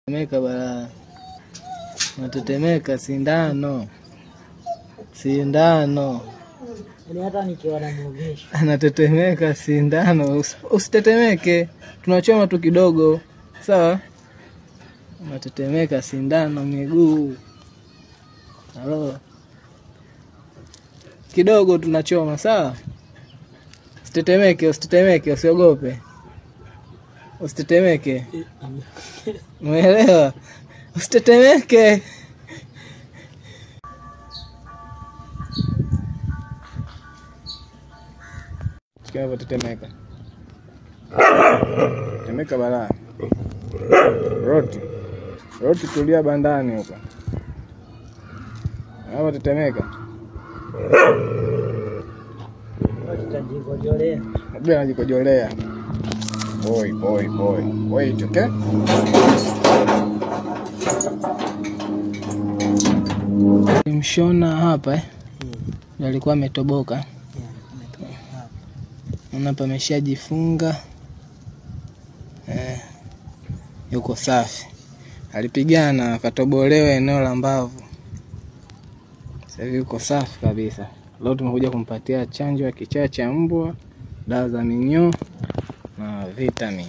Tetemeka bala. Natetemeka sindano. Sindano. Yaani hata nikiwa namuogesha. Anatetemeka sindano. Usitetemeke. Tunachoma tu kidogo. Sawa? Natetemeka sindano miguu. Halo. Kidogo tunachoma, sawa? Usitetemeke, usiogope. Usitetemeke. Umeelewa? Usitetemeke. Sikia hapo tetemeka. Tetemeka bala. Roti tulia bandani huko. Hapo tetemeka. Tutajikojolea. Mbona anajikojolea? Boy. Wait, okay? Mshona hapa ndio alikuwa ametoboka. Hapa ameshajifunga. Yuko safi. Alipigana akatobolewa eneo la mbavu. Sasa yuko safi kabisa. Leo tumekuja kumpatia chanjo ya kichaa cha mbwa, dawa za minyoo na vitamin.